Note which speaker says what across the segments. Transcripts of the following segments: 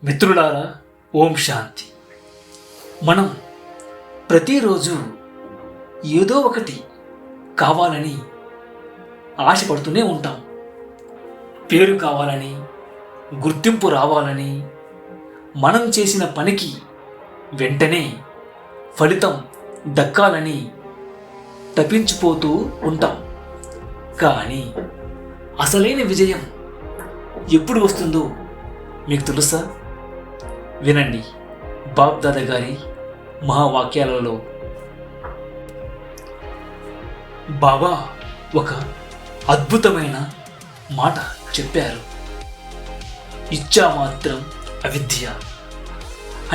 Speaker 1: మిత్రులారా, ఓం శాంతి. మనం ప్రతిరోజు ఏదో ఒకటి కావాలని ఆశపడుతూనే ఉంటాం. పేరు కావాలని, గుర్తింపు రావాలని, మనం చేసిన పనికి వెంటనే ఫలితం దక్కాలని తప్పించిపోతూ ఉంటాం. కానీ అసలైన విజయం ఎప్పుడు వస్తుందో మీకు తెలుసా? వినండి, బాప్ దాదా గారి మహావాక్యాలలో బాబా ఒక అద్భుతమైన మాట చెప్పారు. ఇచ్చా మాత్రం అవిద్య.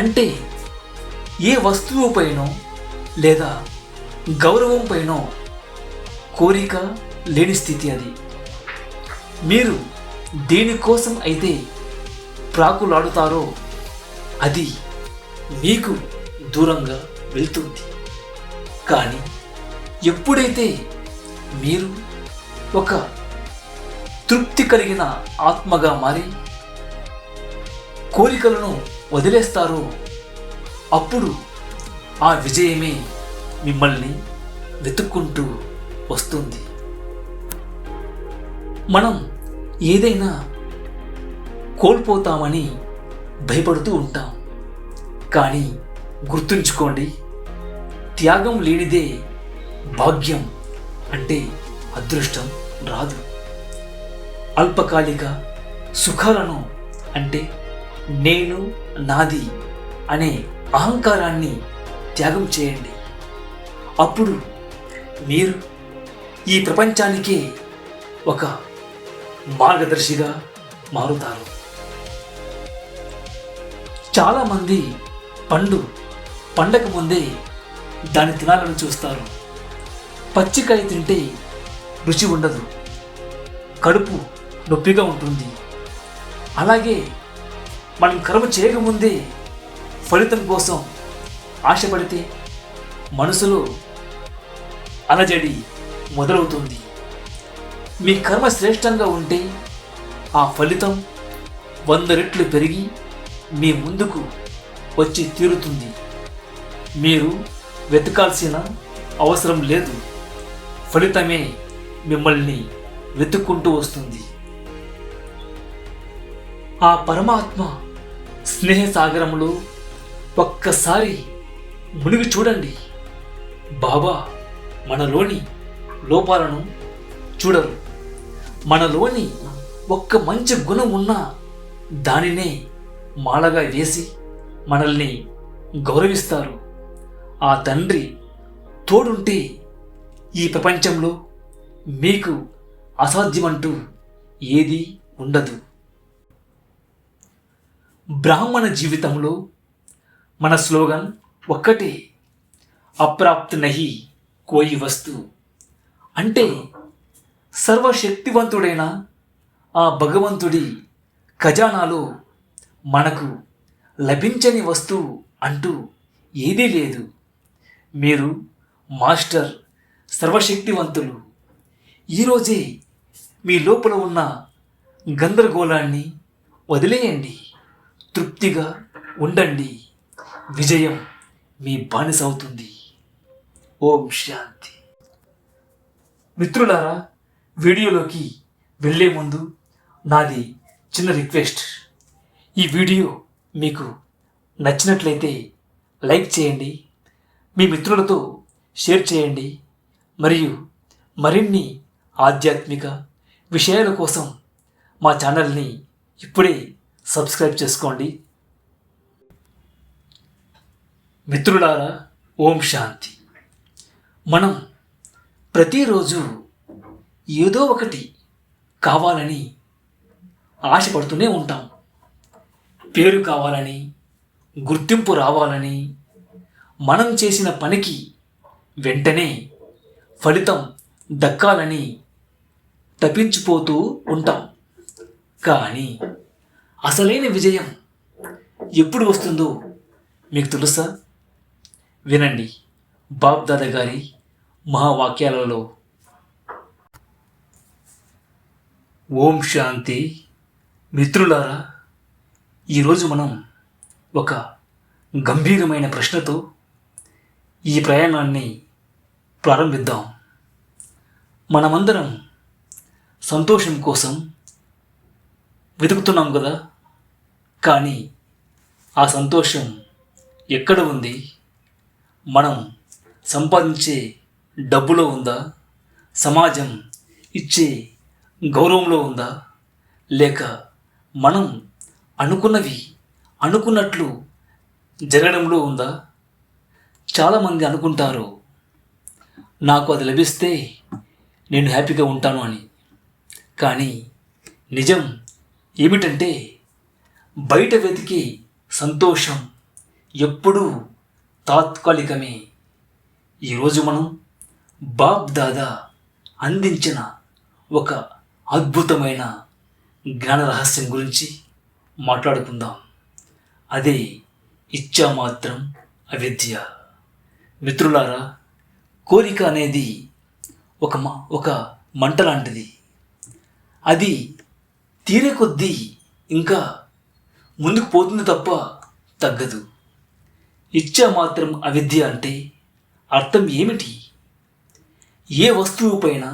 Speaker 1: అంటే ఏ వస్తువు పైనో లేదా గౌరవం పైనో కోరిక లేని స్థితి అది. మీరు దేనికోసం అయితే ప్రాకులాడుతారో అది మీకు దూరంగా వెళ్తుంది. కానీ ఎప్పుడైతే మీరు ఒక తృప్తి కలిగిన ఆత్మగా మారి కోరికలను వదిలేస్తారో అప్పుడు ఆ విజయమే మిమ్మల్ని వెతుక్కుంటూ వస్తుంది. మనం ఏదైనా కోల్పోతామని భయపడుతూ ఉంటాం. కానీ గుర్తుంచుకోండి, త్యాగం లేనిదే భాగ్యం అంటే అదృష్టం రాదు. అల్పకాలిక సుఖాలను అంటే నేను, నాది అనే అహంకారాన్ని త్యాగం చేయండి. అప్పుడు మీరు ఈ ప్రపంచానికే ఒక మార్గదర్శిగా మారుతారు. చాలామంది పండగ ముందే దాన్ని తినాలని చూస్తారు. పచ్చికాయ తింటే రుచి ఉండదు, కడుపు నొప్పిగా ఉంటుంది. అలాగే మనం కర్మ చేయకముందే ఫలితం కోసం ఆశపడితే మనసులో అలజడి మొదలవుతుంది. మీ కర్మ శ్రేష్టంగా ఉంటే ఆ ఫలితం 100 రెట్లు పెరిగి మీ ముందుకు వచ్చి తీరుతుంది. మీరు వెతకాల్సిన అవసరం లేదు, ఫలితమే మిమ్మల్ని వెతుక్కుంటూ వస్తుంది. ఆ పరమాత్మ స్నేహ సాగరంలో ఒక్కసారి మునిగి చూడండి. బాబా మనలోని లోపాలను చూడరు. మనలోని ఒక్క మంచి గుణం ఉన్నా దానినే మాలగా వేసి మనల్ని గౌరవిస్తారు. ఆ తండ్రి తోడుంటే ఈ ప్రపంచంలో మీకు అసాధ్యమంటూ ఏదీ ఉండదు. బ్రాహ్మణ జీవితంలో మన స్లోగన్ ఒక్కటే, అప్రాప్త్ నహి కోయి వస్తు. అంటే సర్వశక్తివంతుడైన ఆ భగవంతుడి ఖజానాలో మనకు లభించని వస్తువు అంటూ ఏదీ లేదు. మీరు మాస్టర్, సర్వశక్తివంతులు. ఈరోజే మీ లోపల ఉన్న గందరగోళాన్ని వదిలేయండి, తృప్తిగా ఉండండి. విజయం మీ బానిస అవుతుంది. ఓం శాంతి. మిత్రులారా, వీడియోలోకి వెళ్ళే ముందు నాది చిన్న రిక్వెస్ట్. ఈ వీడియో మీకు నచ్చినట్లయితే లైక్ చేయండి, మీ మిత్రులతో షేర్ చేయండి, మరియు మరిన్ని ఆధ్యాత్మిక విషయాల కోసం మా ఛానల్ని ఇప్పుడే సబ్స్క్రైబ్ చేసుకోండి. మిత్రులారా, ఓం శాంతి. మనం ప్రతిరోజు ఏదో ఒకటి కావాలని ఆశపడుతూనే ఉంటాం. పేరు కావాలని, గుర్తింపు రావాలని, మనం చేసిన పనికి వెంటనే ఫలితం దక్కాలని తప్పించిపోతూ ఉంటాం. కానీ అసలైన విజయం ఎప్పుడు వస్తుందో మీకు తెలుసా? వినండి, బాప్ దాదా గారి మహావాక్యాలలో ఓం శాంతి. మిత్రులారా, ఈరోజు మనం ఒక గంభీరమైన ప్రశ్నతో ఈ ప్రయాణాన్ని ప్రారంభిద్దాం. మనమందరం సంతోషం కోసం వెతుకుతున్నాం కదా, కానీ ఆ సంతోషం ఎక్కడ ఉంది? మనం సంపాదించే డబ్బులో ఉందా? సమాజం ఇచ్చే గౌరవంలో ఉందా? లేక మనం అనుకున్నవి అనుకున్నట్లు జరగడంలో ఉందా? చాలామంది అనుకుంటారు, నాకు అది లభిస్తే నేను హ్యాపీగా ఉంటాను అని. కానీ నిజం ఏమిటంటే, బయట వెతికే సంతోషం ఎప్పుడూ తాత్కాలికమే. ఈరోజు మనం బాప్ దాదా అందించిన ఒక అద్భుతమైన జ్ఞాన రహస్యం గురించి మాట్లాడుకుందాం. అదే ఇచ్చా మాత్రం అవిద్య. మిత్రులారా, కోరిక అనేది ఒక మంట లాంటిది. అది తీరే కొద్దీ ఇంకా ముందుకు పోతుంది తప్ప తగ్గదు. ఇచ్చా మాత్రం అవిద్య అంటే అర్థం ఏమిటి? ఏ వస్తువు పైన,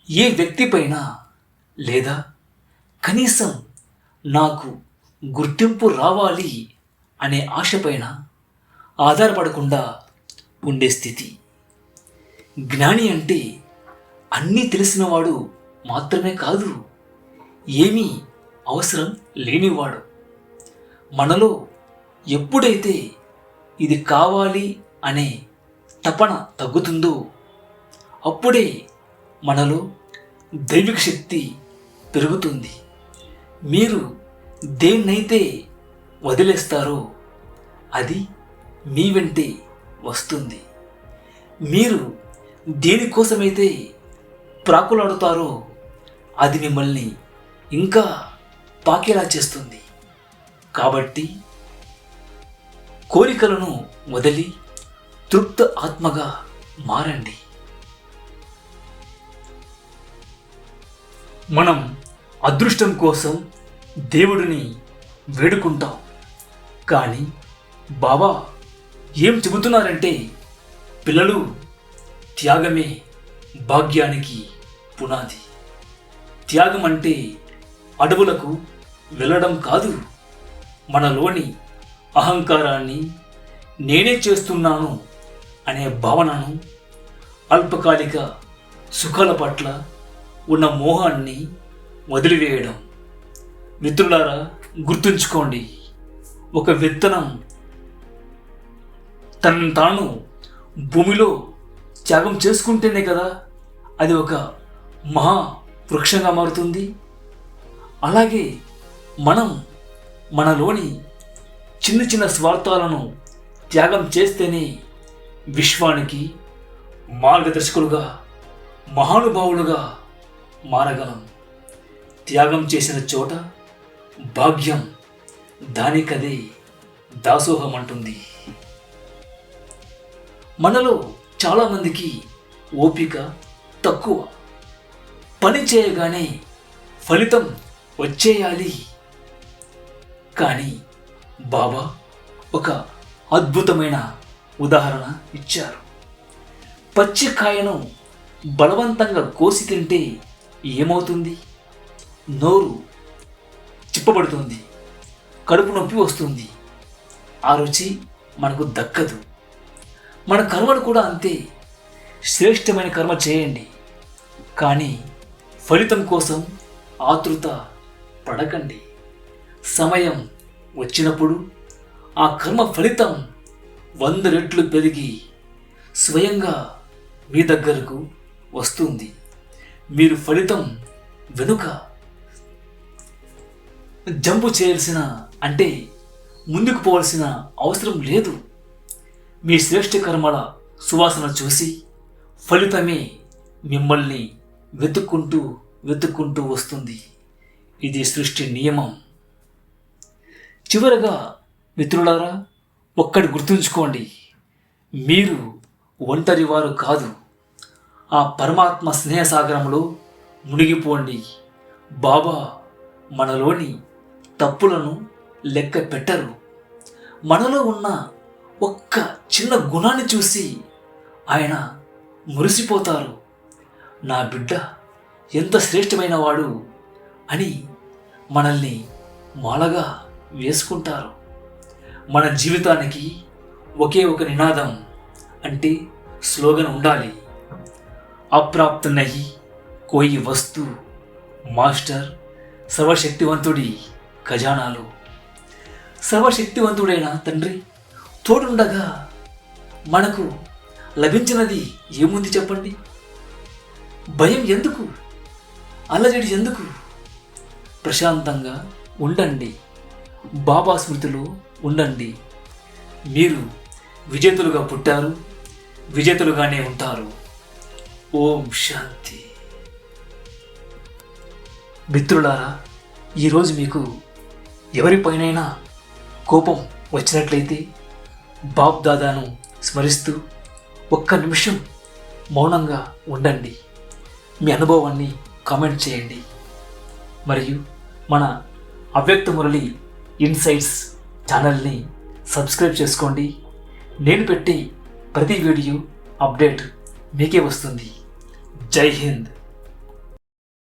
Speaker 1: ఏ వ్యక్తి పైన, లేదా కనీసం నాకు గుర్తింపు రావాలి అనే ఆశపైన ఆధారపడకుండా ఉండే స్థితి. జ్ఞాని అంటే అన్నీ తెలిసినవాడు మాత్రమే కాదు, ఏమీ అవసరం లేనివాడు. మనలో ఎప్పుడైతే ఇది కావాలి అనే తపన తగ్గుతుందో అప్పుడే మనలో దైవిక శక్తి పెరుగుతుంది. మీరు దేన్నైతే వదిలేస్తారో అది మీ వెంటే వస్తుంది. మీరు దేనికోసమైతే ప్రాకులాడుతారో అది మిమ్మల్ని ఇంకా పాకేలా చేస్తుంది. కాబట్టి కోరికలను వదిలి తృప్త ఆత్మగా మారండి. మనం అదృష్టం కోసం దేవుడిని వేడుకుంటాం, కానీ బాబా ఏం చెబుతున్నారంటే, పిల్లలు, త్యాగమే భాగ్యానికి పునాది. త్యాగం అంటే అడవులకు వెళ్ళడం కాదు, మనలోని అహంకారాన్ని, నేనే చేస్తున్నాను అనే భావనను, అల్పకాలిక సుఖాల పట్ల ఉన్న మోహాన్ని వదిలివేయడం. మిత్రులారా, గుర్తుంచుకోండి, ఒక విత్తనం తనను తాను భూమిలో త్యాగం చేసుకుంటేనే కదా అది ఒక మహా వృక్షంగా మారుతుంది. అలాగే మనం మనలోని చిన్న చిన్న స్వార్థాలను త్యాగం చేస్తేనే విశ్వానికి మార్గదర్శకులుగా, మహానుభావులుగా మారగలం. త్యాగం చేసిన చోట భాగ్యం దానికదే దాసోహం అంటుంది. మనలో చాలామందికి ఓపిక తక్కువ. పని చేయగానే ఫలితం వచ్చేయాలి. కానీ బాబా ఒక అద్భుతమైన ఉదాహరణ ఇచ్చారు. పచ్చికాయను బలవంతంగా కోసి తింటే ఏమవుతుంది? నోరు చిప్పబడుతుంది, కడుపు నొప్పి వస్తుంది, ఆ రుచి మనకు దక్కదు. మన కర్మలు కూడా అంతే. శ్రేష్టమైన కర్మ చేయండి, కానీ ఫలితం కోసం ఆతృత పడకండి. సమయం వచ్చినప్పుడు ఆ కర్మ ఫలితం 100 రెట్లు పెరిగి స్వయంగా మీ దగ్గరకు వస్తుంది. మీరు ఫలితం వెనుక జంపు చేయాల్సిన, అంటే ముందుకు పోవాల్సిన అవసరం లేదు. మీ శ్రేష్ఠ కర్మల సువాసన చూసి ఫలితమే మిమ్మల్ని వెతుక్కుంటూ వస్తుంది. ఇది సృష్టి నియమం. చివరగా మిత్రులారా, ఒక్కటి గుర్తుంచుకోండి, మీరు ఒంటరి వారు కాదు. ఆ పరమాత్మ స్నేహసాగరంలో మునిగిపోండి. బాబా మనలోని తప్పులను లెక్క పెట్టరు. మనలో ఉన్న ఒక్క చిన్న గుణాన్ని చూసి ఆయన మురిసిపోతారు. నా బిడ్డ ఎంత శ్రేష్టమైన వాడు అని మనల్ని మాలగా వేసుకుంటారు. మన జీవితానికి ఒకే ఒక నినాదం అంటే స్లోగన్ ఉండాలి. అప్రాప్త నహి కోయి వస్తు మాస్టర్ సర్వశక్తివంతుడి ఖజానాలు. సర్వశక్తివంతుడైన తండ్రి తోడుండగా మనకు లభించినది ఏముంది చెప్పండి? భయం ఎందుకు? అల్లజడి ఎందుకు? ప్రశాంతంగా ఉండండి. బాబా స్మృతిలో ఉండండి. మీరు విజేతలుగా పుట్టారు, విజేతలుగానే ఉంటారు. ఓం శాంతి. మిత్రులారా, ఈరోజు మీకు ఎవరిపైనైనా కోపం వచ్చినట్లయితే బాప్ దాదాను స్మరిస్తూ ఒక్క నిమిషం మౌనంగా ఉండండి. మీ అనుభవాన్ని కామెంట్ చేయండి. మరియు మన అవ్యక్త మురళి ఇన్సైట్స్ ఛానల్ని సబ్స్క్రైబ్ చేసుకోండి. నేను పెట్టే ప్రతి వీడియో అప్డేట్ మీకే వస్తుంది. జై హింద్.